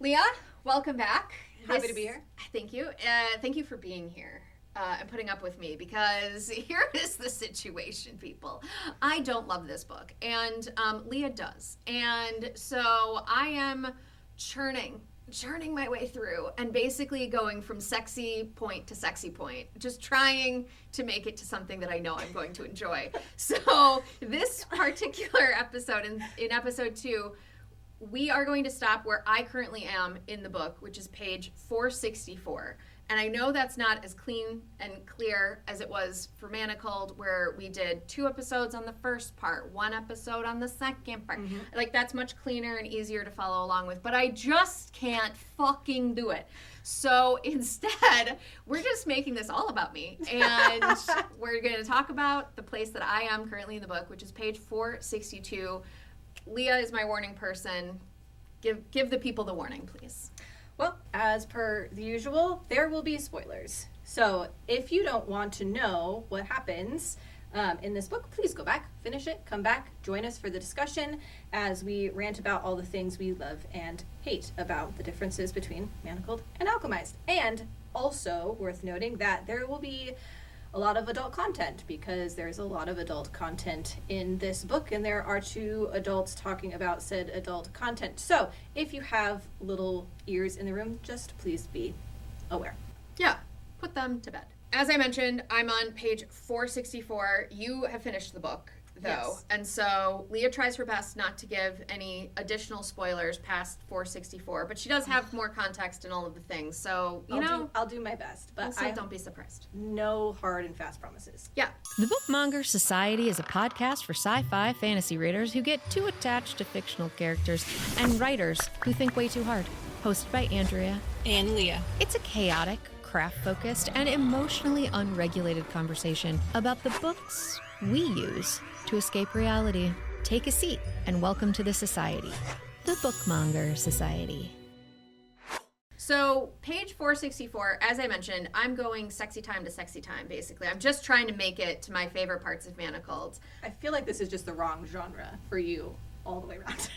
Leah, welcome back. Happy to be here. Thank you. Thank you for being here and putting up with me, because here is the situation, people. I don't love this book, and Leah does. And so I am churning my way through and basically going from sexy point to sexy point, just trying to make it to something that I know I'm going to enjoy. So this particular episode, in episode 2, we are going to stop where I currently am in the book, which is page 464. And I know that's not as clean and clear as it was for Manacled, where we did 2 episodes on the first part, 1 episode on the second part. Mm-hmm. Like, that's much cleaner and easier to follow along with. But I just can't fucking do it. So instead, we're just making this all about me. And we're going to talk about the place that I am currently in the book, which is page 462. Leah is my warning person. Give the people the warning, please. Well, as per the usual, there will be spoilers. So if you don't want to know what happens in this book, please go back, finish it, come back, join us for the discussion as we rant about all the things we love and hate about the differences between Manacled and Alchemised. And also worth noting that there will be a lot of adult content, because there's a lot of adult content in this book, and there are 2 adults talking about said adult content. So if you have little ears in the room, just please be aware. Yeah, put them to bed. As I mentioned, I'm on page 464. You have finished the book, though. Yes. And so Leah tries her best not to give any additional spoilers past 464, but she does have more context in all of the things. So, I'll do my best, but also don't be surprised. No hard and fast promises. Yeah. The Bookmonger Society is a podcast for sci-fi fantasy readers who get too attached to fictional characters and writers who think way too hard. Hosted by Andrea and Leah. It's a chaotic, craft-focused, and emotionally unregulated conversation about the books we use to escape reality. Take a seat and welcome to the society, the Bookmonger Society. So page 464, as I mentioned, I'm going sexy time to sexy time, basically. I'm just trying to make it to my favorite parts of Manacled. I feel like this is just the wrong genre for you all the way around.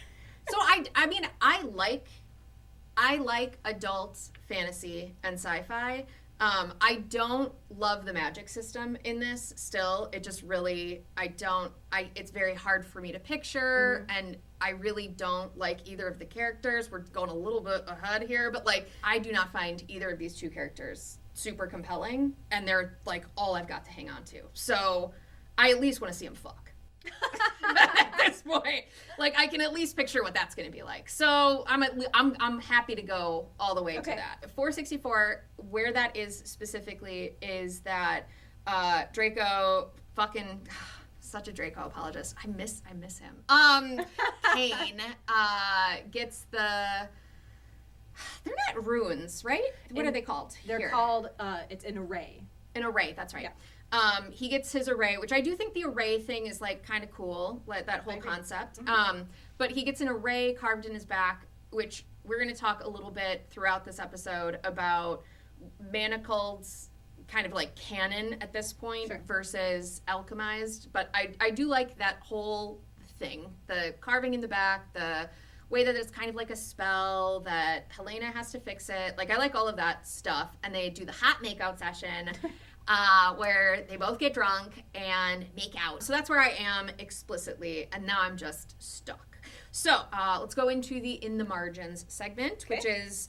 So I mean, I like adult fantasy and sci-fi. I don't love the magic system in this still. It just really, it's very hard for me to picture, and I really don't like either of the characters. We're going a little bit ahead here, but like, I do not find either of these 2 characters super compelling, and they're like all I've got to hang on to. So I at least want to see them fuck. At this point, like, I can at least picture what that's going to be like. So I'm happy to go all the way to that. 464, where that is specifically is that Draco fucking such a Draco apologist. I miss him. Kaine gets they're not runes, right? What are they called? They're called it's an array. An array, that's right. Yeah. He gets his array, which I do think the array thing is like kind of cool, like that whole concept. Mm-hmm. But he gets an array carved in his back, which we're going to talk a little bit throughout this episode about Manacled's kind of like canon at this point versus Alchemised. But I do like that whole thing, the carving in the back, the way that it's kind of like a spell, that Helena has to fix it. Like, I like all of that stuff. And they do the hot makeout session. Where they both get drunk and make out. So that's where I am explicitly, and now I'm just stuck. So let's go into the In the Margins segment, which is,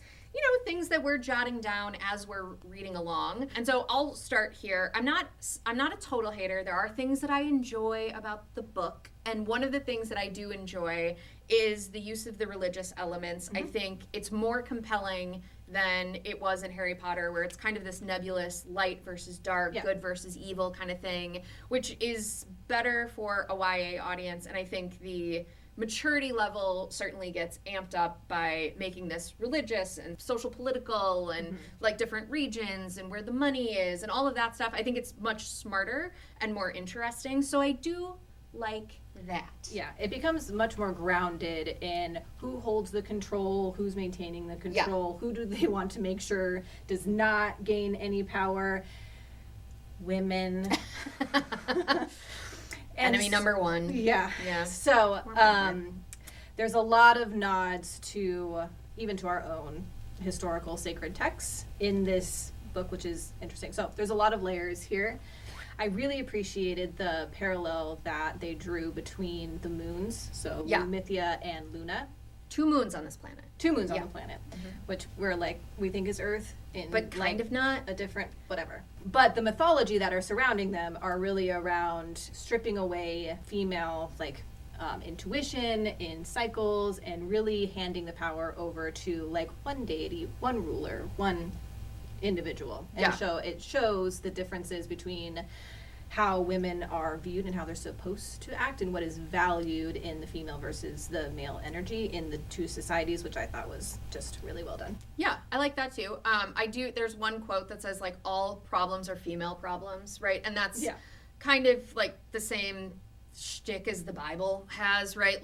things that we're jotting down as we're reading along. And so I'll start here. I'm not a total hater. There are things that I enjoy about the book, and one of the things that I do enjoy is the use of the religious elements. Mm-hmm. I think it's more compelling than it was in Harry Potter, where it's kind of this nebulous light versus dark, good versus evil kind of thing, which is better for a YA audience. And I think the maturity level certainly gets amped up by making this religious and social political and like different regions and where the money is and all of that stuff. I think it's much smarter and more interesting. So I do like that. Yeah, it becomes much more grounded in who holds the control, who's maintaining the control, who do they want to make sure does not gain any power. Women. Enemy number 1. Yeah. So there's a lot of nods to even to our own historical sacred texts in this book, which is interesting. So there's a lot of layers here. I really appreciated the parallel that they drew between the moons, so Lumithia and Luna. 2 moons on this planet. 2 moons on the planet, which we think is Earth, but kind of not. A different whatever. But the mythology that are surrounding them are really around stripping away female intuition in cycles, and really handing the power over to one deity, one ruler, one individual. And so it shows the differences between how women are viewed and how they're supposed to act, and what is valued in the female versus the male energy in the 2 societies, which I thought was just really well done. Yeah, I like that too. There's one quote that says all problems are female problems, right? And that's kind of the same shtick as the Bible has, right?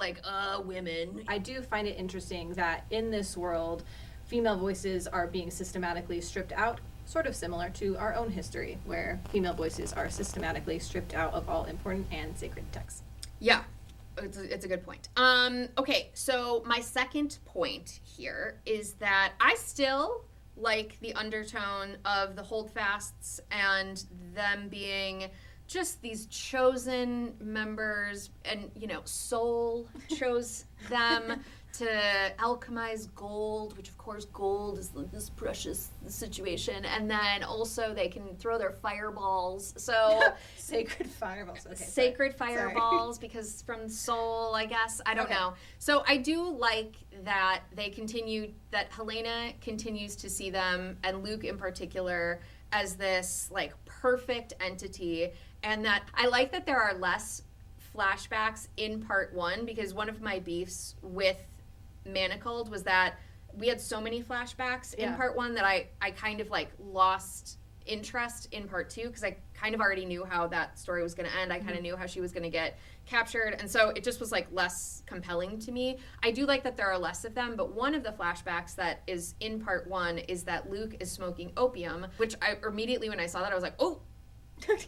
Women. I do find it interesting that in this world, female voices are being systematically stripped out, sort of similar to our own history, where female voices are systematically stripped out of all important and sacred texts. Yeah, it's a good point. Okay, so my second point here is that I still like the undertone of the Holdfasts and them being just these chosen members, and Soul chose them to alchemize gold, which of course gold is this precious situation, and then also they can throw their fireballs. So sacred fireballs. Okay, sacred fireballs because from Soul, I guess. I don't know. So I do like that that Helena continues to see them, and Luke in particular, as this perfect entity, and that I like that there are less flashbacks in part 1, because one of my beefs with Manacled was that we had so many flashbacks in part 1 that I kind of lost interest in part 2, because I kind of already knew how that story was going to end. I kind of knew how she was going to get captured, and so it just was less compelling to me. I do like that there are less of them, but one of the flashbacks that is in part 1 is that Luke is smoking opium, which I immediately, when I saw that, I was like, oh,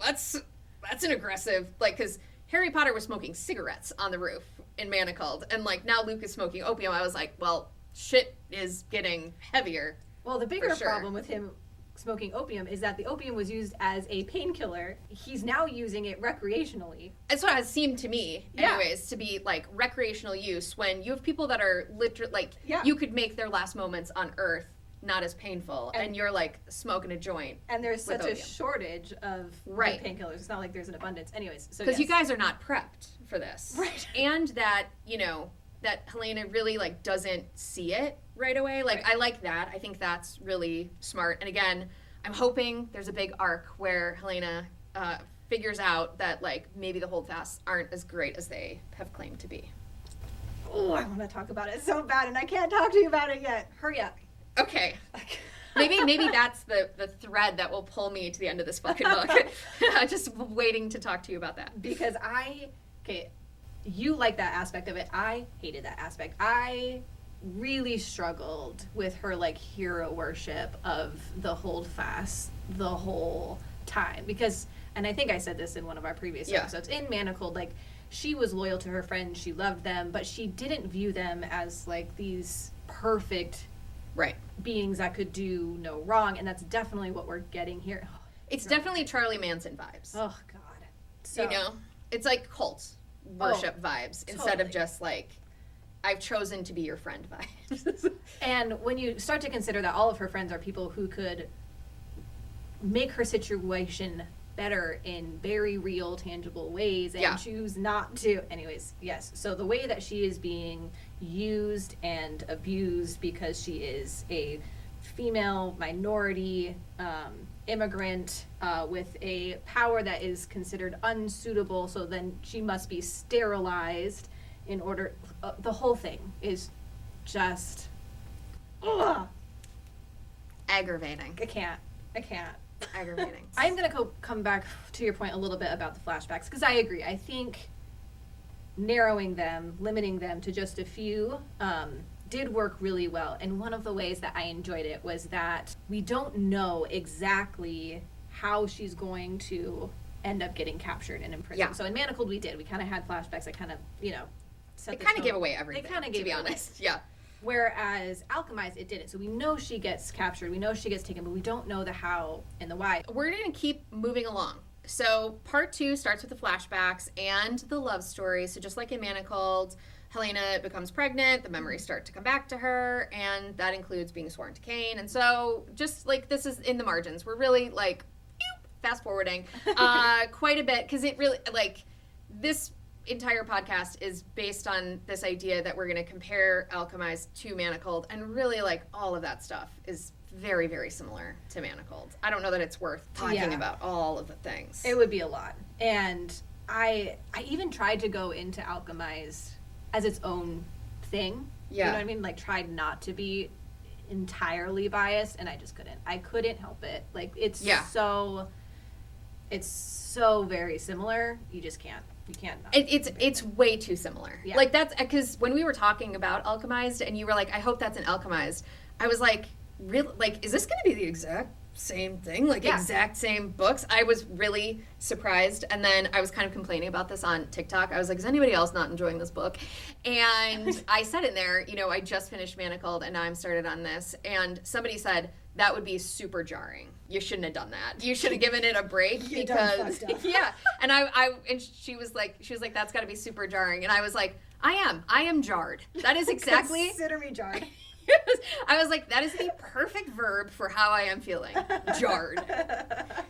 that's an aggressive, because Harry Potter was smoking cigarettes on the roof in Manacled, and now Luke is smoking opium. I was like, well, shit is getting heavier. Well, the bigger problem with him smoking opium is that the opium was used as a painkiller. He's now using it recreationally. That's what it seemed to me, anyways, to be recreational use, when you have people that are literally you could make their last moments on Earth not as painful, and you're smoking a joint. And there's such opium. A shortage of painkillers. It's not like there's an abundance. Anyways, so because you guys are not prepped for this, right? And that that Helena really doesn't see it right away. I like that. I think that's really smart. And again, I'm hoping there's a big arc where Helena figures out that maybe the Holdfasts aren't as great as they have claimed to be. Oh, I want to talk about it so bad, and I can't talk to you about it yet. Hurry up. Okay. Maybe that's the thread that will pull me to the end of this fucking book. Just waiting to talk to you about that. Because you like that aspect of it. I hated that aspect. I really struggled with her hero worship of the Holdfasts the whole time, because, and I think I said this in one of our previous episodes, in Manacled, she was loyal to her friends, she loved them, but she didn't view them as these perfect beings that could do no wrong, and that's definitely what we're getting here. It's definitely Charlie Manson vibes. Oh God. So, it's cult worship vibes instead of just I've chosen to be your friend vibes. And when you start to consider that all of her friends are people who could make her situation better in very real, tangible ways, and choose not to. Anyways, yes. So the way that she is being used and abused because she is a female minority immigrant with a power that is considered unsuitable, so then she must be sterilized in order. The whole thing is just aggravating. I can't. Aggravating. I'm going to come back to your point a little bit about the flashbacks, because I agree. I think narrowing them, limiting them to just a few, did work really well. And one of the ways that I enjoyed it was that we don't know exactly how she's going to end up getting captured and imprisoned. Yeah. So in Manacled we did. We kind of had flashbacks that kind of, They kind of give away everything, They kind of to be honest. Yeah. Whereas Alchemized, it didn't. So we know she gets captured, we know she gets taken, but we don't know the how and the why. We're going to keep moving along. So part 2 starts with the flashbacks and the love story. So just like in Manacled, Helena becomes pregnant, the memories start to come back to her, and that includes being sworn to Kaine. And so just like this is in the margins. We're really like fast forwarding quite a bit because it really like this entire podcast is based on this idea that we're going to compare Alchemized to Manacled, and really like all of that stuff is very, very similar to Manacled. I don't know that it's worth talking about all of the things. It would be a lot. And I even tried to go into Alchemized as its own thing. Yeah. You know what I mean? Like, tried not to be entirely biased, and I just couldn't. I couldn't help it. Like, it's so very similar. You just can't. You can't. It's way too similar. Yeah. Like, that's because when we were talking about Alchemized and you were like, I hope that's an Alchemized, I was like, really, like, is this going to be the exact same thing? Like, exact same books? I was really surprised. And then I was kind of complaining about this on TikTok. I was like, is anybody else not enjoying this book? And I said in there, you know, I just finished Manacled and now I'm started on this. And somebody said, that would be super jarring. You shouldn't have done that. You should have given it a break because And and she was like, that's got to be super jarring. And I was like, I am jarred. That is exactly. Consider me jarred. I was like, that is the perfect verb for how I am feeling. Jarred.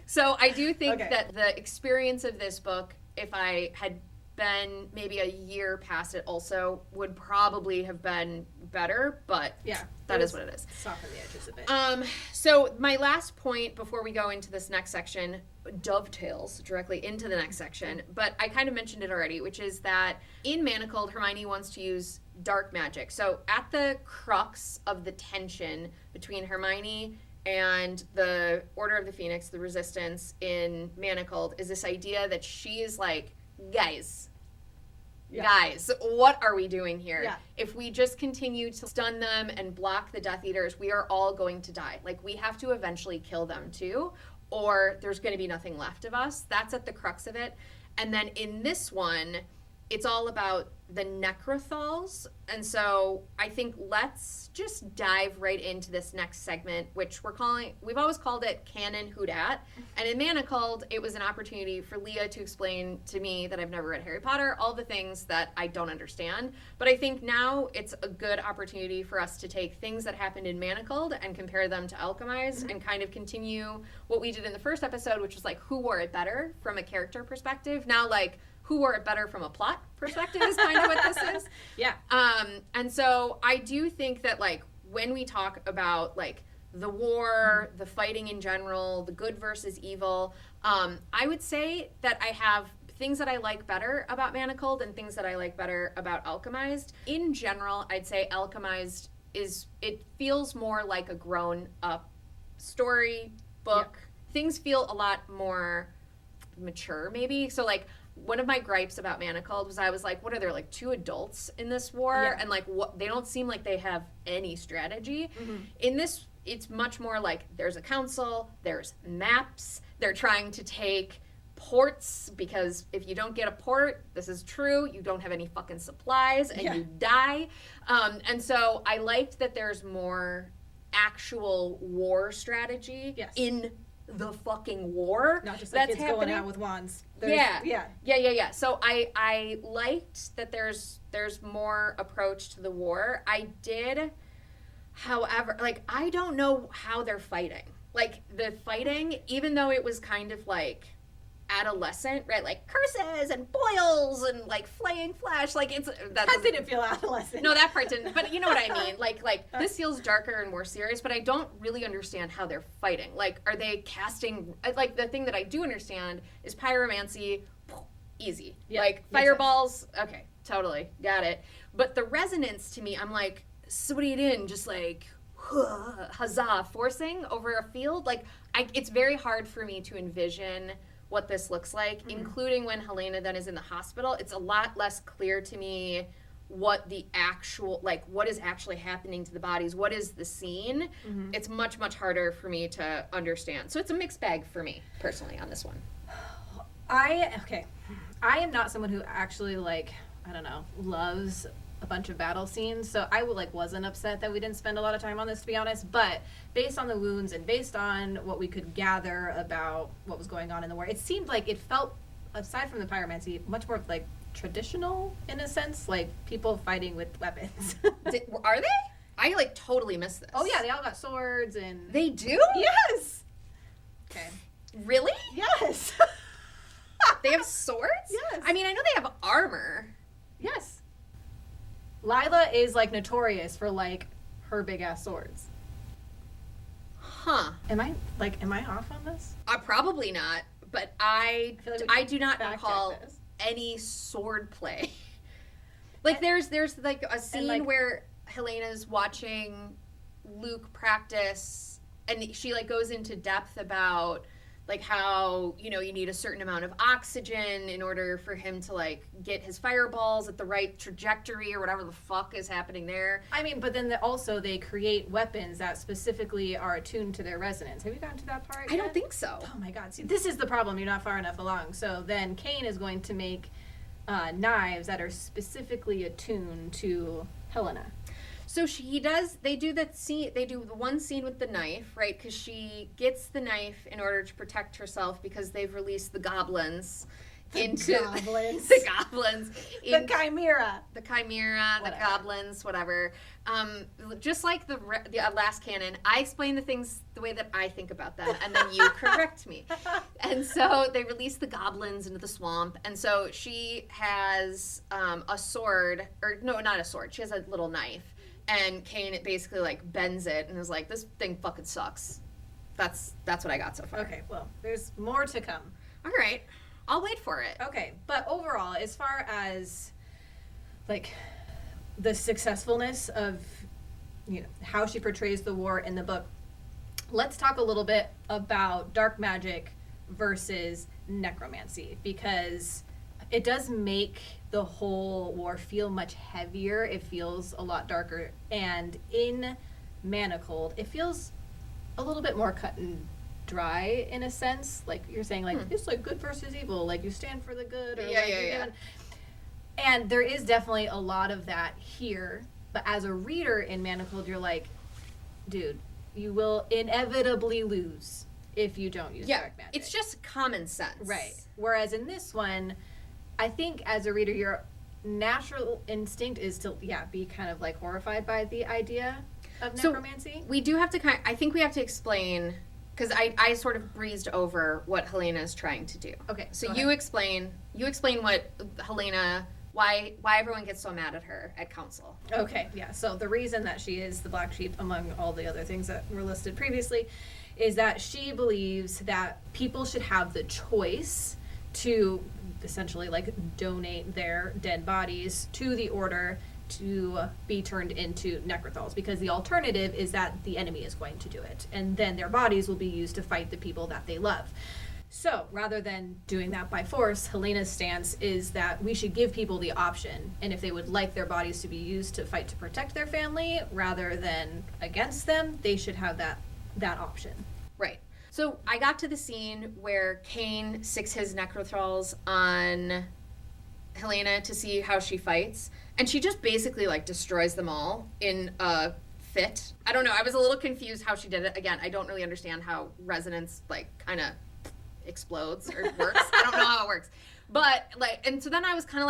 So I do think that the experience of this book, if I had been maybe a year past it also, would probably have been better, but that is what it is. Soften the edges a bit. So my last point before we go into this next section dovetails directly into the next section, but I kind of mentioned it already, which is that in Manacled, Hermione wants to use dark magic. So at the crux of the tension between Hermione and the Order of the Phoenix, the Resistance in Manacled, is this idea that she is like, guys, what are we doing here? Yeah. If we just continue to stun them and block the Death Eaters, we are all going to die. Like, we have to eventually kill them too, or there's going to be nothing left of us. That's at the crux of it. And then in this one, it's all about the Necrothals. And so I think let's just dive right into this next segment, which we've always called it Canon Who Dat. And in Manacled, it was an opportunity for Leah to explain to me that I've never read Harry Potter, all the things that I don't understand. But I think now it's a good opportunity for us to take things that happened in Manacled and compare them to Alchemized and kind of continue what we did in the first episode, which was like, who wore it better from a character perspective? Now, like, who wore it better from a plot perspective is kind of what this is. Yeah. And so I do think that, like, when we talk about, like, the war, the fighting in general, the good versus evil, I would say that I have things that I like better about Manacled and things that I like better about Alchemized. In general, I'd say Alchemized it feels more like a grown-up story, book. Yeah. Things feel a lot more mature, maybe. So, like, one of my gripes about Manacled was I was like, what are there, like, 2 adults in this war? Yeah. And, like, what, they don't seem like they have any strategy. Mm-hmm. In this, it's much more like there's a council, there's maps, they're trying to take ports, because if you don't get a port, this is true, you don't have any fucking supplies and you die. And so I liked that there's more actual war strategy in the fucking war. Not just like that's kids happening. going out with wands. Yeah. So I liked that there's more approach to the war. I did, however, like, I don't know how they're fighting. Like, the fighting, even though it was kind of like adolescent, right? Like curses and boils and like flaying flesh. Like, that didn't feel adolescent. No, that part didn't. But you know what I mean. Like this feels darker and more serious. But I don't really understand how they're fighting. Like, are they casting? Like, the thing that I do understand is pyromancy. Easy. Yep, like fireballs. Okay, totally got it. But the resonance to me, I'm like, so what are you doing? Just like huzzah, forcing over a field. Like, it's very hard for me to envision what this looks like, including when Helena then is in the hospital. It's a lot less clear to me what the actual, like, what is actually happening to the bodies, what is the scene. It's much, much harder for me to understand. So it's a mixed bag for me, personally, on this one. I am not someone who actually, like, I don't know, loves a bunch of battle scenes, so I wasn't upset that we didn't spend a lot of time on this, to be honest. But based on the wounds and based on what we could gather about what was going on in the war, it seemed like it felt, aside from the pyromancy, much more like traditional in a sense, like people fighting with weapons. Are they? I totally missed this. Oh yeah, they all got swords and. They do? Yes. Okay. Really? Yes. They have swords? Yes. I mean, I know they have armor. Yes. Lila is notorious for her big ass swords. Huh. Am I off on this? Probably not, but I feel like we I can do not fact check recall this. any sword play. There's a scene where Helena's watching Luke practice, and she goes into depth about how you need a certain amount of oxygen in order for him to get his fireballs at the right trajectory or whatever the fuck is happening there. I mean, but then also they create weapons that specifically are attuned to their resonance. Have you gotten to that part I yet? don't think so. Oh my god. See, this is the problem. You're not far enough along. So then Kaine is going to make knives that are specifically attuned to Helena. So they do the one scene with the knife, right? Because she gets the knife in order to protect herself because they've released the goblins into goblins. the goblins. The chimera. The chimera, Whatever. the goblins, whatever. Just like the last canon, I explain the things the way that I think about them, and then you correct me. And so they release the goblins into the swamp, and so she has a sword, or no, not a sword. She has a little knife. And Kaine basically bends it and is like, this thing fucking sucks. That's what I got so far. Okay, well, there's more to come. All right. I'll wait for it. Okay, but overall, as far as the successfulness of how she portrays the war in the book, let's talk a little bit about dark magic versus necromancy, because it does make the whole war feel much heavier. It feels a lot darker. And in Manacled, it feels a little bit more cut and dry in a sense. Like you're saying, it's good versus evil. You stand for the good. Or Yeah. And there is definitely a lot of that here. But as a reader in Manacled, you're like, dude, you will inevitably lose if you don't use dark magic. It's just common sense. Right. Whereas in this one, I think as a reader, your natural instinct is to, be kind of horrified by the idea of necromancy. So we do have to I think we have to explain, because I sort of breezed over what Helena is trying to do. Okay. So you explain what Helena, why everyone gets so mad at her at council. Okay, yeah. So the reason that she is the black sheep among all the other things that were listed previously is that she believes that people should have the choice to essentially donate their dead bodies to the order to be turned into necrothals, because the alternative is that the enemy is going to do it, and then their bodies will be used to fight the people that they love. So rather than doing that by force, Helena's stance is that we should give people the option, and if they would like their bodies to be used to fight to protect their family rather than against them, they should have that option. Right. So I got to the scene where Kaine sicks his necrothals on Helena to see how she fights, and she just basically destroys them all in a fit. I don't know. I was a little confused how she did it. Again, I don't really understand how resonance kind of explodes or works. I don't know how it works. But and so then I was kind of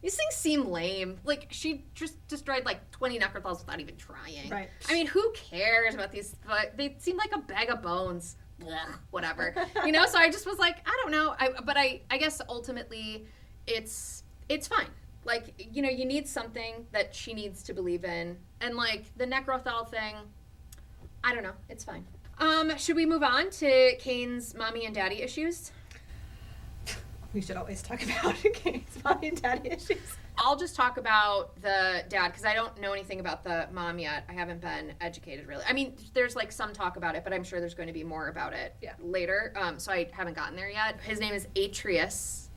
these things seem lame. She just destroyed 20 necrothals without even trying. Right. I mean, who cares about these? They seem like a bag of bones. Blech, whatever. So I just was I don't know. But I guess ultimately it's fine. You need something that she needs to believe in. And the necrothal thing, I don't know. It's fine. Should we move on to Kaine's mommy and daddy issues? We should always talk about Kaine's mommy and daddy issues. I'll just talk about the dad, because I don't know anything about the mom yet. I haven't been educated, really. I mean, there's some talk about it, but I'm sure there's going to be more about it later. So I haven't gotten there yet. His name is Atreus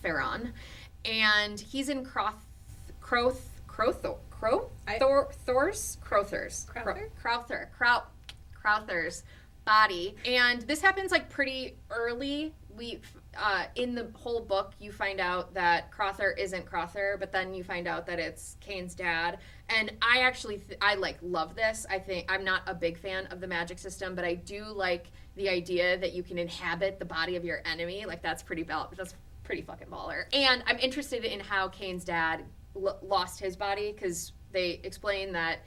Ferron, and he's in Crowthers. body. And this happens like pretty early. In the whole book, you find out that Crother isn't Crother, but then you find out that it's Kaine's dad. And I actually, I like love this. I think I'm not a big fan of the magic system, but I do like the idea that you can inhabit the body of your enemy. Like that's pretty fucking baller. And I'm interested in how Kaine's dad lost his body, because they explain that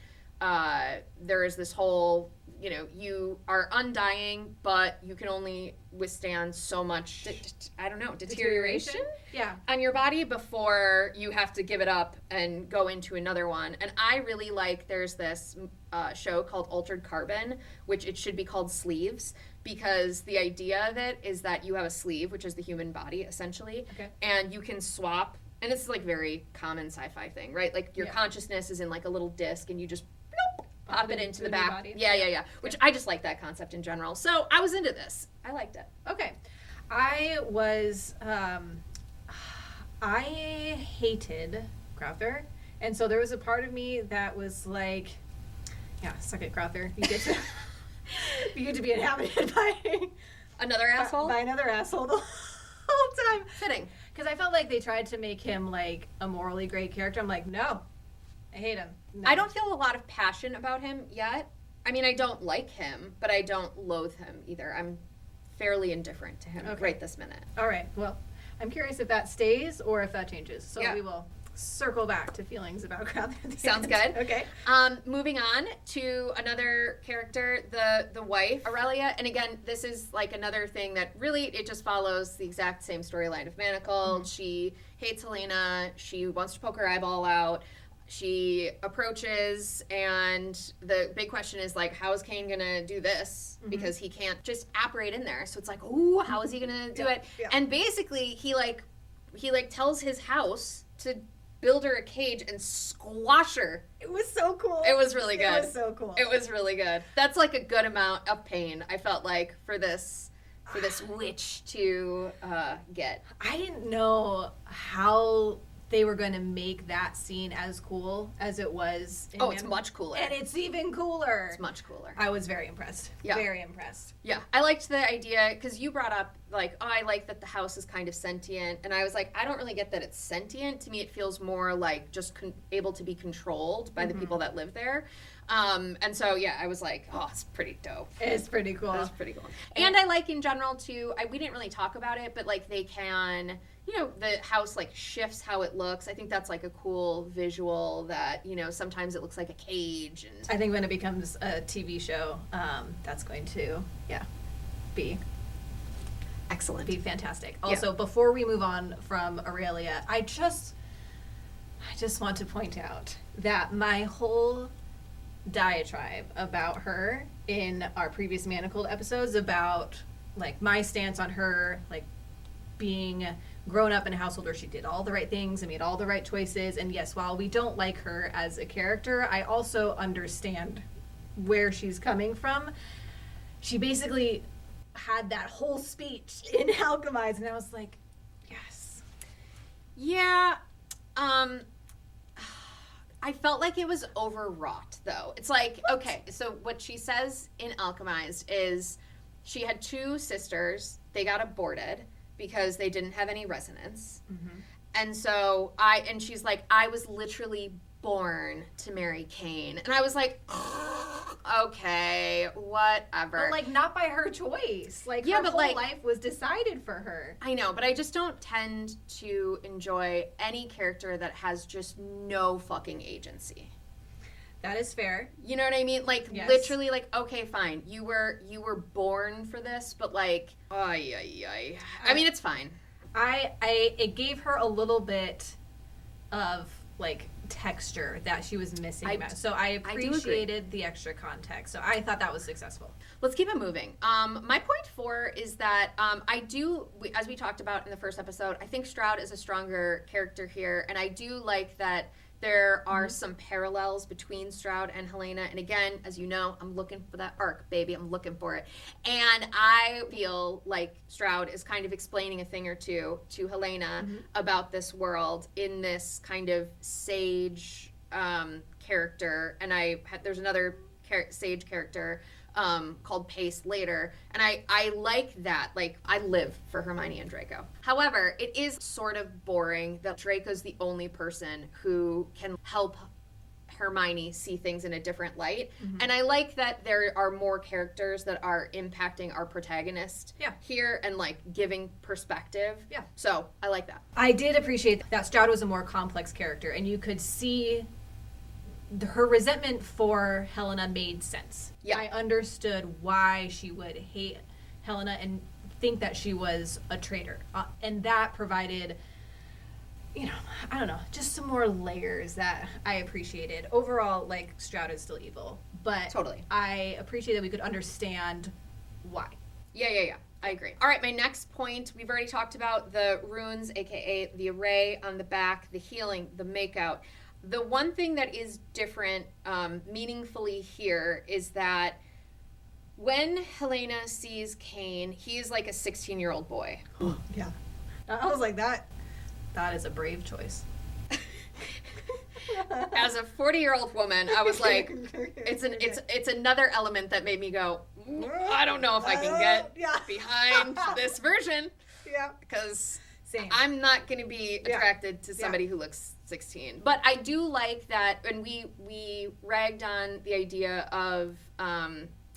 there is this whole, you are undying, but you can only withstand so much, deterioration on your body before you have to give it up and go into another one. And I really like, there's this show called Altered Carbon, which it should be called Sleeves, because the idea of it is that you have a sleeve, which is the human body, essentially, and you can swap, and it's like very common sci-fi thing, right? Like your consciousness is in like a little disc, and you just pop it into the back. Body. Yeah. Which I just like that concept in general. So I was into this. I liked it. Okay. I was, I hated Crowther. And so there was a part of me that was like, yeah, suck it, Crowther. You get to, you get to be inhabited by another asshole? By another asshole the whole time. Fitting. Because I felt like they tried to make him like a morally great character. I'm like, no. I hate him. No. I don't feel a lot of passion about him yet. I mean, I don't like him, but I don't loathe him either. I'm fairly indifferent to him right this minute. All right. Well, I'm curious if that stays or if that changes. So we will circle back to feelings about Crowther. Sounds good. Okay. Moving on to another character, the wife, Aurelia. And again, this is like another thing that really, it just follows the exact same storyline of Manacled. Mm-hmm. She hates Helena. She wants to poke her eyeball out. She approaches, and the big question is like, how is Kaine gonna do this? Mm-hmm. Because he can't just apparate in there. So it's like, ooh, how is he gonna do it? Yeah. And basically, he tells his house to build her a cage and squash her. It was so cool. It was really good. It was so cool. It was really good. That's like a good amount of pain, I felt like, for this witch to get. I didn't know how they were going to make that scene as cool as it was. It's much cooler. And it's even cooler. It's much cooler. I was very impressed. Yeah. Very impressed. Yeah. I liked the idea, because you brought up, like, I like that the house is kind of sentient. And I was like, I don't really get that it's sentient. To me, it feels more like just able to be controlled by the people that live there. And so, yeah, I was like, oh, it's pretty dope. It's pretty cool. It's pretty cool. And I like in general, too, we didn't really talk about it, but, like, they can... the house like shifts how it looks. I think that's like a cool visual that, sometimes it looks like a cage. And I think when it becomes a TV show, that's going to, be excellent. Be fantastic. Also, before we move on from Aurelia, I just want to point out that my whole diatribe about her in our previous Manacled episodes about like my stance on her, like being grown up in a household where she did all the right things and made all the right choices. And yes, while we don't like her as a character, I also understand where she's coming from. She basically had that whole speech in Alchemised, and I was like, yes. Yeah. I felt like it was overwrought, though. It's like, okay, so what she says in Alchemised is she had two sisters. They got aborted because they didn't have any resonance. Mm-hmm. And so she's like, I was literally born to marry Kaine. And I was like, okay, whatever. But like, not by her choice. Like, her whole life was decided for her. I know, but I just don't tend to enjoy any character that has just no fucking agency. That is fair. You know what I mean? Like, literally, like, okay, fine. You were born for this, but like, I mean, it's fine. It gave her a little bit of like texture that she was missing. So I appreciated the extra context. So I thought that was successful. Let's keep it moving. My point 4 is that as we talked about in the first episode, I think Stroud is a stronger character here, and I do like that there are some parallels between Stroud and Helena. And again, as you know, I'm looking for that arc, baby. I'm looking for it. And I feel like Stroud is kind of explaining a thing or two to Helena about this world in this kind of sage character. And there's another sage character called Pace later. And I like that. Like, I live for Hermione and Draco. However, it is sort of boring that Draco's the only person who can help Hermione see things in a different light. And I like that there are more characters that are impacting our protagonist here and like giving perspective. Yeah. So I like that. I did appreciate that Stroud was a more complex character, and you could see her resentment for Helena made sense. Yeah. I understood why she would hate Helena and think that she was a traitor. And that provided, you know, I don't know, just some more layers that I appreciated. Overall, like, Stroud is still evil, but Totally. I appreciate that we could understand why. Yeah. I agree. All right, my next point, we've already talked about the runes, aka the array on the back, the healing, the makeout. The one thing that is different meaningfully here is that when Helena sees Kaine, he is like a 16-year-old boy. Yeah. I was like, that is a brave choice. As a 40-year-old woman, I was like, it's another element that made me go, I don't know if I can get behind this version. Yeah. Because Same. I'm not going to be attracted to somebody who looks 16. But I do like that, and we ragged on the idea of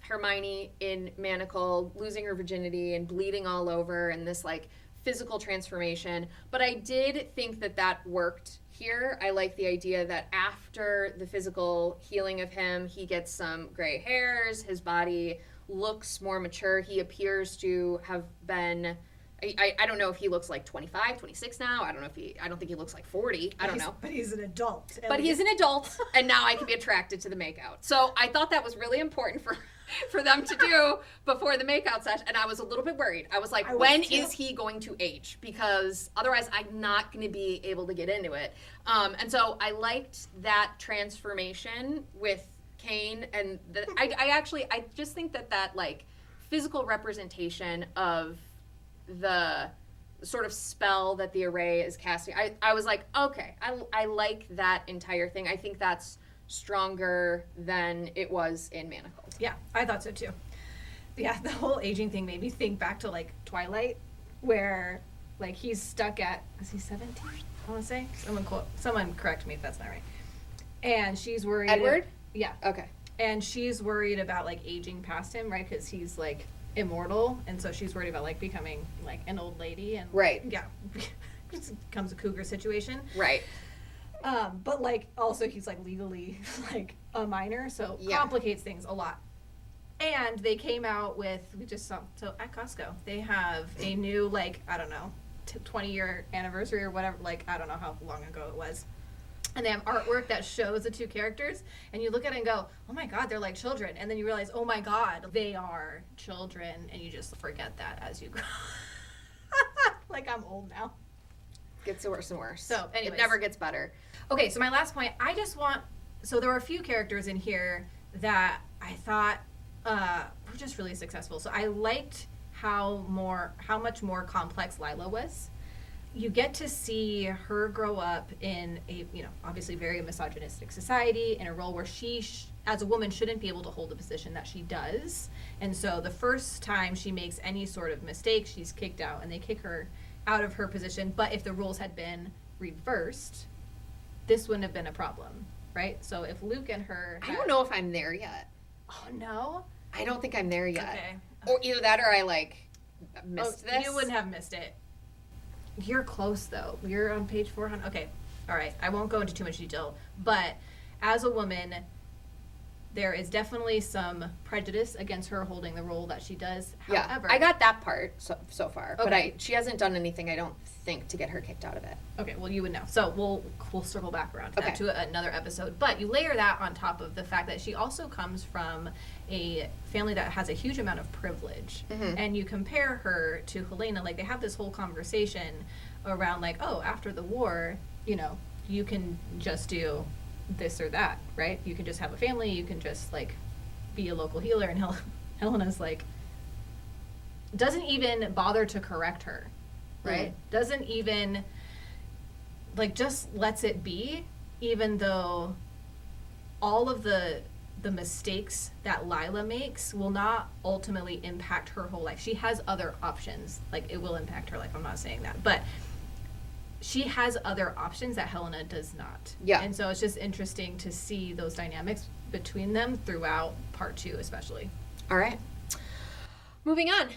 Hermione in Manacled losing her virginity and bleeding all over and this like physical transformation. But I did think that worked here. I like the idea that after the physical healing of him, he gets some gray hairs, his body looks more mature. He appears to have been... I don't know if he looks like 25, 26 now. I don't think he looks like 40. I don't know. But he's an adult. But he's an adult, and now I can be attracted to the makeout. So I thought that was really important for them to do before the makeout session, and I was a little bit worried. I was like, when is he going to age? Because otherwise I'm not going to be able to get into it. And so I liked that transformation with Kaine, and I just think that like physical representation of the sort of spell that the array is casting, I was like, okay, I like that entire thing. I think that's stronger than it was in Manacled. Yeah, I thought so too. Yeah, the whole aging thing made me think back to like Twilight, where like he's stuck at, is he 17? I want to say. Someone correct me if that's not right. And she's worried. Edward? Yeah. Okay. And she's worried about like aging past him, right? Because he's like immortal, and so she's worried about like becoming like an old lady, and right. Yeah, it becomes a cougar situation. Right. But like also he's like legally like a minor, so complicates things a lot. And they came out with, we just saw, so at Costco they have a new like, I don't know, 20-year anniversary or whatever, like I don't know how long ago it was. And they have artwork that shows the two characters, and you look at it and go, oh my God, they're like children. And then you realize, oh my God, they are children, and you just forget that as you grow. Like, I'm old now. Gets worse and worse. So, anyways. It never gets better. Okay, so my last point, so there were a few characters in here that I thought were just really successful. So I liked how much more complex Lila was. You get to see her grow up in a, obviously very misogynistic society, in a role where she, as a woman, shouldn't be able to hold the position that she does. And so the first time she makes any sort of mistake, she's kicked out, and they kick her out of her position. But if the roles had been reversed, this wouldn't have been a problem, right? So if Luke and her... I don't know if I'm there yet. Oh, no? I don't think I'm there yet. Okay. Or either that or I, missed this. You wouldn't have missed it. You're close, though. You're on page 400. Okay. All right. I won't go into too much detail. But as a woman, there is definitely some prejudice against her holding the role that she does. Yeah. However, I got that part so far. Okay. But she hasn't done anything, I don't think, to get her kicked out of it. Okay. Well, you would know. So we'll circle back around to that to another episode. But you layer that on top of the fact that she also comes from a family that has a huge amount of privilege. Mm-hmm. And you compare her to Helena, like they have this whole conversation around like, oh, after the war, you can just do this or that, right? You can just have a family, you can just like be a local healer. And Helena's like, doesn't even bother to correct her, right? Mm. Doesn't even like, just lets it be, even though all of the the mistakes that Lila makes will not ultimately impact her whole life. She has other options. Like, it will impact her life. I'm not saying that. But she has other options that Helena does not. Yeah. And so it's just interesting to see those dynamics between them throughout part 2 especially. All right. Moving on.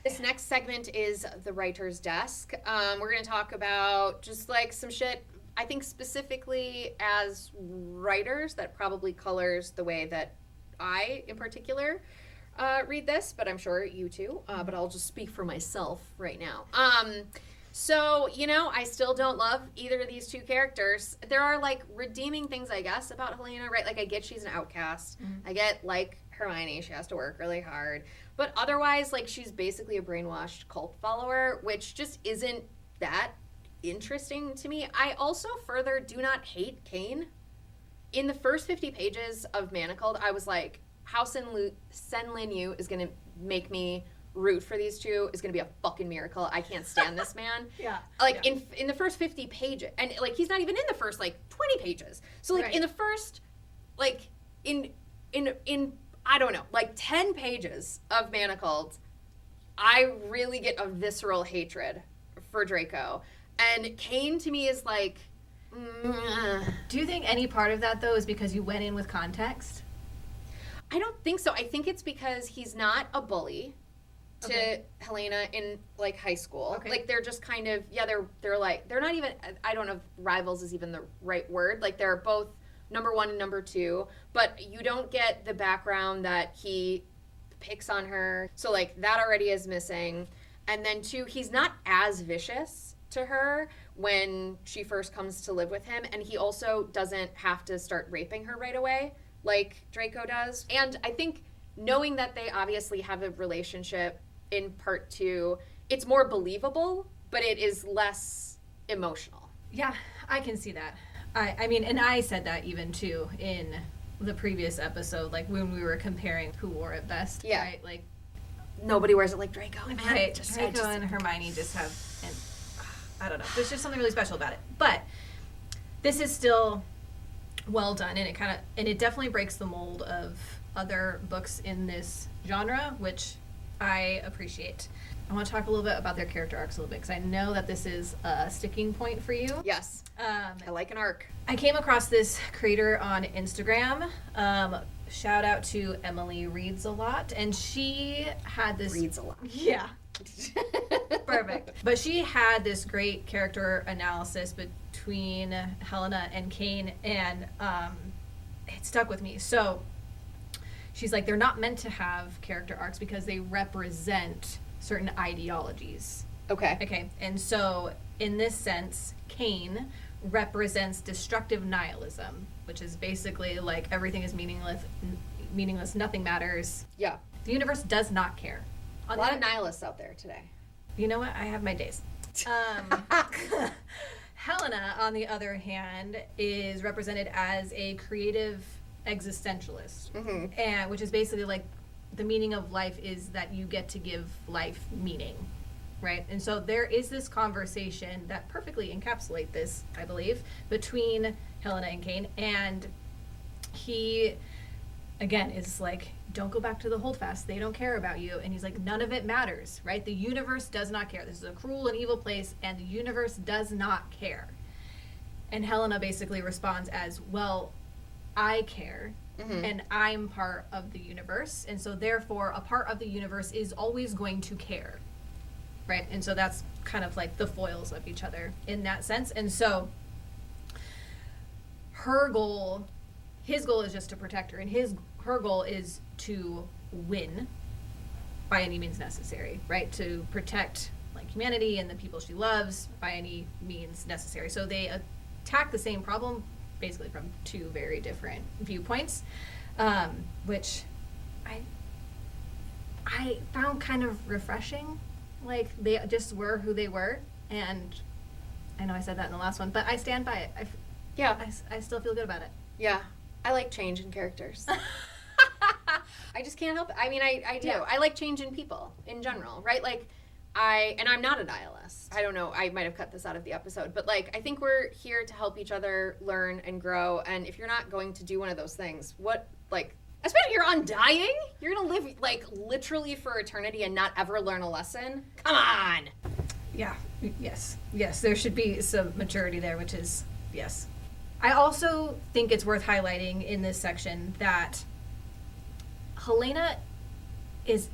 This next segment is the writer's desk. We're going to talk about just like some shit, I think specifically as writers, that probably colors the way that I, in particular, read this, but I'm sure you too. But I'll just speak for myself right now. So, I still don't love either of these two characters. There are, like, redeeming things, I guess, about Helena, right? Like, I get she's an outcast. I get, like, Hermione, she has to work really hard. But otherwise, like, she's basically a brainwashed cult follower, which just isn't that interesting to me. I also further do not hate Kaine. In the first 50 pages of Manacled, I was like, how Sen-Lin Yu is going to make me root for these two is going to be a fucking miracle. I can't stand this man. Yeah. Like, in the first 50 pages, and, like, he's not even in the first, like, 20 pages. So, like, in the first, like, in I don't know, like 10 pages of Manacled, I really get a visceral hatred for Draco. And Kaine to me is like, Do you think any part of that, though, is because you went in with context? I don't think so. I think it's because he's not a bully to Helena in, like, high school. Okay. Like, they're just kind of, they're like, they're not even, I don't know if rivals is even the right word. Like, they're both number 1 and number 2, but you don't get the background that he picks on her. So, like, that already is missing. And then 2, he's not as vicious to her when she first comes to live with him, and he also doesn't have to start raping her right away like Draco does. And I think knowing that they obviously have a relationship in part 2, it's more believable, but it is less emotional. Yeah, I can see that. I mean, and I said that even too in the previous episode, like when we were comparing who wore it best. Yeah. Right? Like, nobody wears it like Draco. Man. right. Draco and Hermione just have, and I don't know. There's just something really special about it. But this is still well done, and it definitely breaks the mold of other books in this genre, which I appreciate. I want to talk a little bit about their character arcs a little bit, because I know that this is a sticking point for you. Yes. I like an arc. I came across this creator on Instagram. Shout out to Emily Reads a Lot, and she had this... Reads a lot. Yeah. Perfect. But she had this great character analysis between Helena and Kaine, and it stuck with me. So she's like, they're not meant to have character arcs because they represent certain ideologies. Okay. And so in this sense, Kaine represents destructive nihilism, which is basically like everything is meaningless, nothing matters. Yeah. The universe does not care. A lot of nihilists out there today. You know what? I have my days. Helena, on the other hand, is represented as a creative existentialist, and which is basically like the meaning of life is that you get to give life meaning, right? And so there is this conversation that perfectly encapsulates this, I believe, between Helena and Kaine, and he, again, is like, don't go back to the Holdfasts. They don't care about you. And he's like, none of it matters, right? The universe does not care. This is a cruel and evil place, and the universe does not care. And Helena basically responds as, well, I care, and I'm part of the universe, and so therefore a part of the universe is always going to care, right? And so that's kind of like the foils of each other in that sense. And so his goal is just to protect her, and her goal is to win by any means necessary, right? To protect like humanity and the people she loves by any means necessary. So they attack the same problem basically from 2 very different viewpoints, which I found kind of refreshing. Like, they just were who they were, and I know I said that in the last one, but I stand by it. I still feel good about it. Yeah. I like change in characters. I just can't help it. I mean, I do. Yeah. I like change in people in general, right? Like, I'm not a nihilist. I don't know. I might have cut this out of the episode, but like, I think we're here to help each other learn and grow. And if you're not going to do one of those things, what like, especially you're undying. You're gonna live like literally for eternity and not ever learn a lesson. Come on. Yeah. Yes. There should be some maturity there, which is yes. I also think it's worth highlighting in this section that Helena is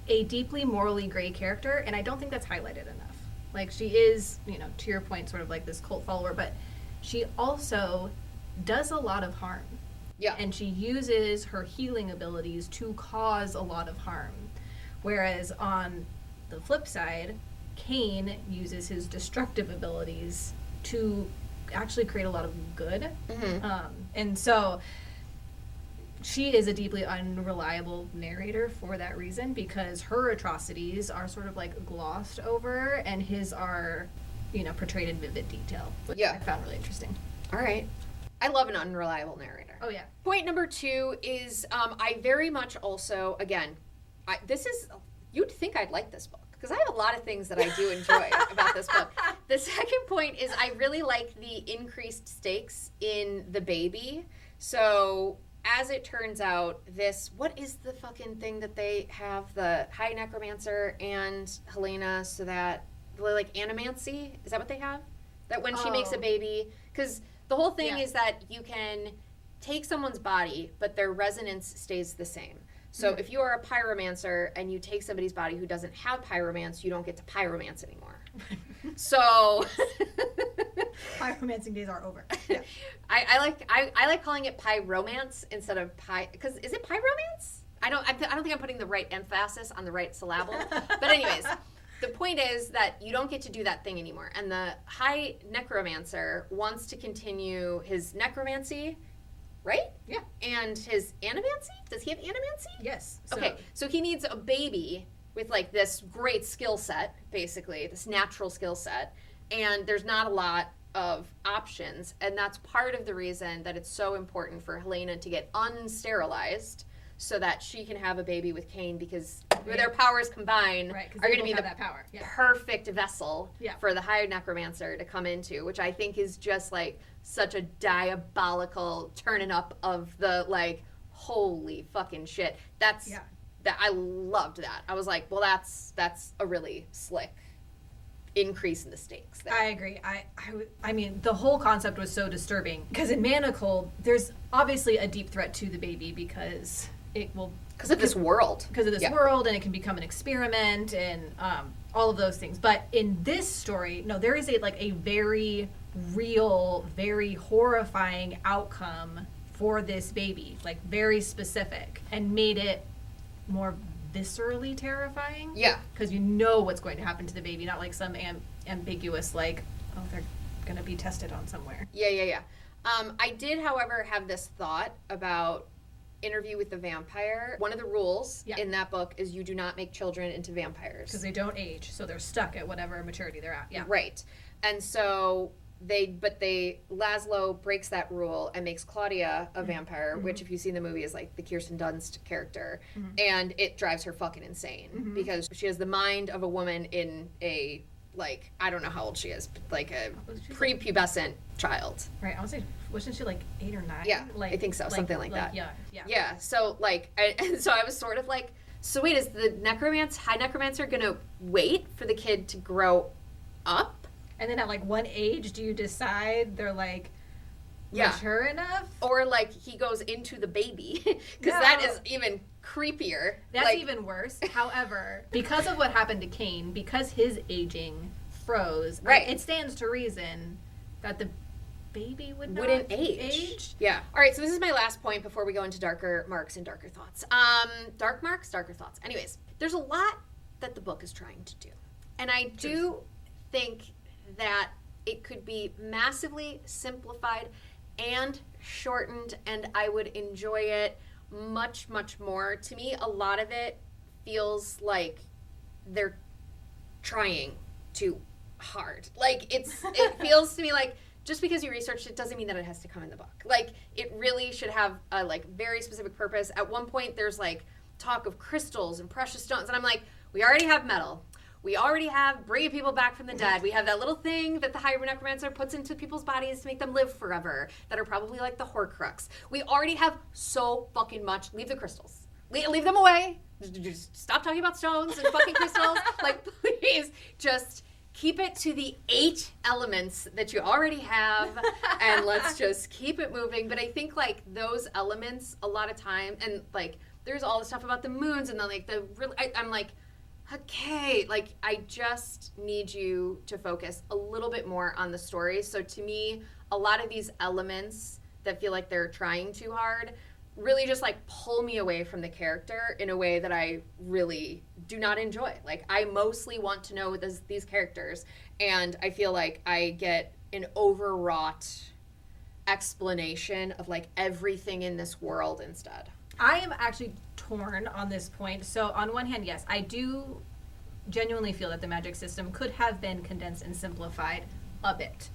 a deeply morally gray character, and I don't think that's highlighted enough. Like, she is, to your point, sort of like this cult follower, but she also does a lot of harm. Yeah. And she uses her healing abilities to cause a lot of harm. Whereas on the flip side, Kaine uses his destructive abilities to actually create a lot of good. And so she is a deeply unreliable narrator for that reason, because her atrocities are sort of like glossed over and his are, portrayed in vivid detail, which I found really interesting. All right. I love an unreliable narrator. Oh, yeah. Point number 2 is I very much also, again, you'd think I'd like this book, because I have a lot of things that I do enjoy about this book. The second point is I really like the increased stakes in the baby. So as it turns out, what is the fucking thing that they have, the High Necromancer and Helena, so that, like, animancy? Is that what they have? That when she makes a baby, because the whole thing is that you can take someone's body, but their resonance stays the same. So if you are a pyromancer and you take somebody's body who doesn't have pyromance, you don't get to pyromance anymore. So Pyromancing days are over. Yeah. I like calling it pyromance instead of because is it pyromance? I don't think I'm putting the right emphasis on the right syllable. But anyways, the point is that you don't get to do that thing anymore. And the High Necromancer wants to continue his necromancy, right? Yeah. And his animancy? Does he have animancy? Yes. Okay, so he needs a baby with like this great skill set, basically, this natural skill set. And there's not a lot of options. And that's part of the reason that it's so important for Helena to get unsterilized so that she can have a baby with Kaine, because their powers combined are going to be the that power. Yeah. perfect vessel for the High Necromancer to come into, which I think is just like such a diabolical turning up of the like, holy fucking shit. That I loved that. I was like, well, that's a really slick increase in the stakes there. I agree. I mean, the whole concept was so disturbing, because in Manacled, there's obviously a deep threat to the baby because it will... Because of this world. Because of this world, and it can become an experiment, and all of those things. But in this story, no, there is a very real, very horrifying outcome for this baby, like very specific, and made it more viscerally terrifying. Yeah. Because you know what's going to happen to the baby, not like some ambiguous, like, oh, they're going to be tested on somewhere. Yeah. I did, however, have this thought about Interview with the Vampire. One of the rules in that book is you do not make children into vampires. Because they don't age, so they're stuck at whatever maturity they're at. Yeah. Right. And so Laszlo breaks that rule and makes Claudia a vampire, which, if you've seen the movie, is like the Kirsten Dunst character. And it drives her fucking insane because she has the mind of a woman in a, like, I don't know how old she is, but like a prepubescent child. Right. I would say, wasn't she like 8 or 9? Yeah, like, I think so. Something like that. Yeah. Yeah. So and so I was sort of like, so wait, is the High Necromancer gonna wait for the kid to grow up? And then at like what age do you decide they're like mature enough? Or like he goes into the baby, because that is even creepier. That's like, even worse. However, because of what happened to Kaine, because his aging froze, it stands to reason that the baby wouldn't age. Yeah. All right, so this is my last point before we go into darker marks and darker thoughts. Dark marks, darker thoughts. Anyways, there's a lot that the book is trying to do. And I do think that it could be massively simplified and shortened, and I would enjoy it much, much more. To me, a lot of it feels like they're trying too hard. Like, it feels to me like just because you researched it doesn't mean that it has to come in the book. Like, it really should have a like very specific purpose. At one point, there's like talk of crystals and precious stones, and I'm like, we already have metal. We already have bringing people back from the dead. We have that little thing that the high necromancer puts into people's bodies to make them live forever that are probably like the Horcrux. We already have so fucking much. Leave the crystals. Leave them away. Just stop talking about stones and fucking crystals. Like, please, just keep it to the 8 elements that you already have, and let's just keep it moving. But I think, like, those elements, a lot of time, and, like, there's all the stuff about the moons, and then, like, I'm like, okay, like, I just need you to focus a little bit more on the story. So to me, a lot of these elements that feel like they're trying too hard really just like pull me away from the character in a way that I really do not enjoy. Like, I mostly want to know these characters, and I feel like I get an overwrought explanation of like everything in this world instead. I am actually torn on this point. So on one hand, yes, I do genuinely feel that the magic system could have been condensed and simplified a bit.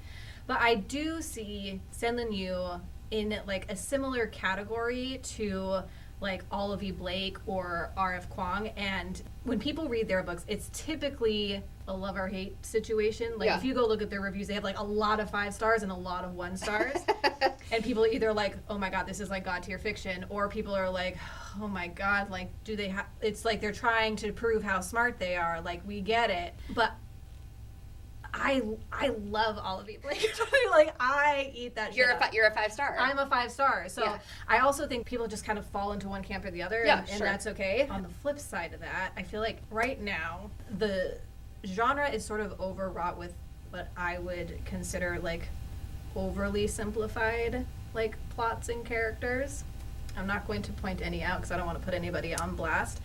But I do see Senlin Yu in like a similar category to like Olive Blake or R.F. Kuang, and when people read their books, it's typically a love or hate situation. Like, if you go look at their reviews, they have like a lot of 5 stars and a lot of 1 stars. And people are either like, oh my god, this is like god tier fiction, or people are like, oh my god, like, do they have, it's like they're trying to prove how smart they are, like, we get it. But I love Olive Blake. Like, I eat that shit up. You're a 5 star. I'm a 5 star. So I also think people just kind of fall into one camp or the other, and that's okay. On the flip side of that, I feel like right now the genre is sort of overwrought with what I would consider like overly simplified like plots and characters. I'm not going to point any out because I don't want to put anybody on blast.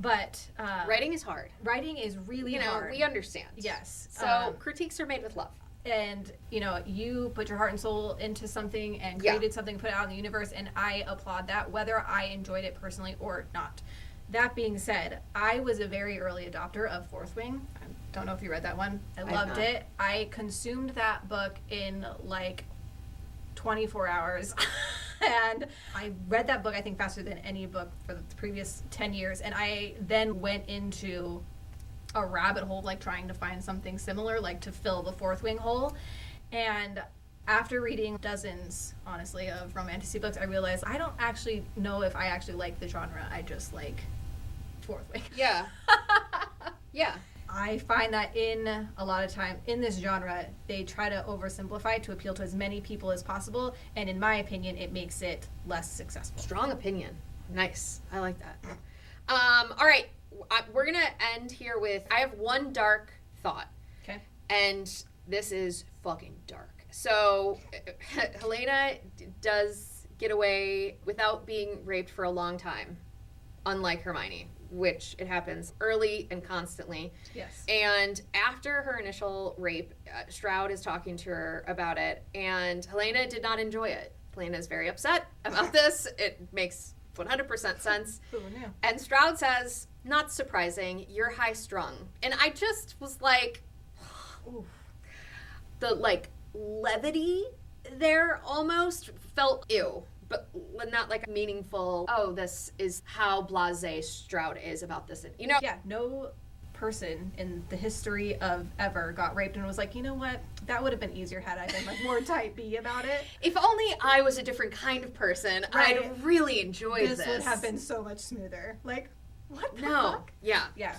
But writing is hard. Writing is really hard. We understand. Yes. So critiques are made with love. And, you know, you put your heart and soul into something and created something, put it out in the universe, and I applaud that, whether I enjoyed it personally or not. That being said, I was a very early adopter of Fourth Wing. I don't know if you read that one. I loved it. I consumed that book in, like, 24 hours. And I read that book, I think, faster than any book for the previous 10 years. And I then went into a rabbit hole, like, trying to find something similar, like, to fill the Fourth Wing hole. And after reading dozens, honestly, of romantasy books, I realized I don't actually know if I actually like the genre. I just like Fourth Wing. Yeah. Yeah. I find that in a lot of time in this genre, they try to oversimplify to appeal to as many people as possible, and in my opinion, it makes it less successful. Strong opinion. Nice. I like that. All right. We're going to end here with, I have one dark thought. Okay. And this is fucking dark. So Helena does get away without being raped for a long time, unlike Hermione, which it happens early and constantly. Yes. And after her initial rape, Stroud is talking to her about it, and Helena did not enjoy it. Helena is very upset about this. It makes 100% sense. Who knew? And Stroud says, not surprising, you're high strung. And I just was like, ooh. The like levity there almost felt ew. But not like a meaningful, oh, this is how blasé Stroud is about this. You know? Yeah, no person in the history of ever got raped and was like, you know what? That would have been easier had I been like more type B about it. If only I was a different kind of person, right. I'd really enjoy this. This would have been so much smoother. Like, what the No. fuck? Yeah. Yeah.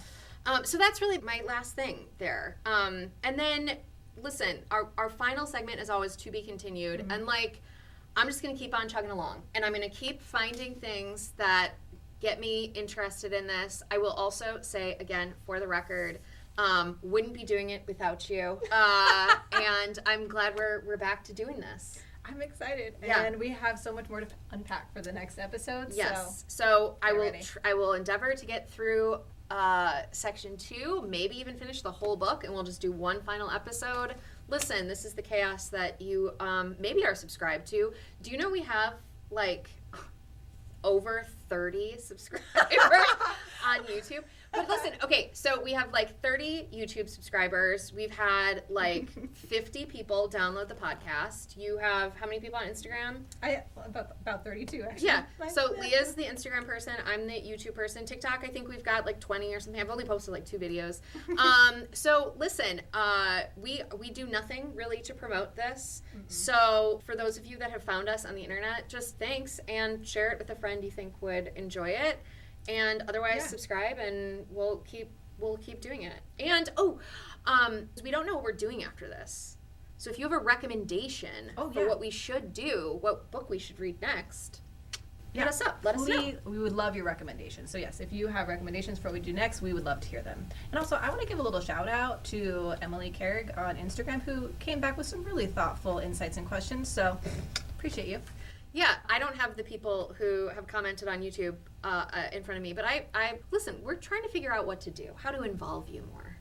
So that's really my last thing there. And then, listen, our final segment is always to be continued. Mm-hmm. And like, I'm just going to keep on chugging along, and I'm going to keep finding things that get me interested in this. I will also say, again, for the record, wouldn't be doing it without you, and I'm glad we're back to doing this. I'm excited, Yeah. and we have so much more to unpack for the next episode. Yes, so I will ready. I will endeavor to get through section 2, maybe even finish the whole book, and we'll just do one final episode. Listen, this is the chaos that you maybe are subscribed to. Do you know we have like over 30 subscribers on YouTube. But listen, okay, so we have like 30 YouTube subscribers. We've had like 50 people download the podcast. You have how many people on Instagram? About 32 actually. Yeah. So Leah's the Instagram person. I'm the YouTube person. TikTok, I think we've got like 20 or something. I've only posted like 2 videos. So listen, we do nothing really to promote this. Mm-hmm. So for those of you that have found us on the internet, just thanks and share it with a friend you think would enjoy it. And otherwise, subscribe, and we'll keep doing it. And we don't know what we're doing after this. So if you have a recommendation for what we should do, what book we should read next, hit us up. Let us know. We would love your recommendations. So yes, if you have recommendations for what we do next, we would love to hear them. And also, I want to give a little shout out to Emily Carrig on Instagram, who came back with some really thoughtful insights and questions. So appreciate you. Yeah, I don't have the people who have commented on YouTube in front of me, but I listen, we're trying to figure out what to do, how to involve you more.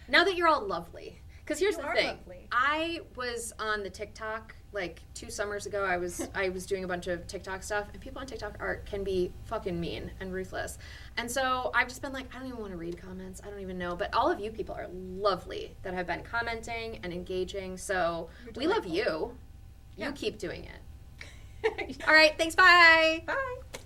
Now that you're all lovely. Because here's the thing. Lovely. I was on the TikTok like 2 summers ago. I was doing a bunch of TikTok stuff, and people on TikTok can be fucking mean and ruthless. And so I've just been like, I don't even want to read comments. I don't even know. But all of you people are lovely that have been commenting and engaging. So we love you. You keep doing it. All right. Thanks. Bye. Bye.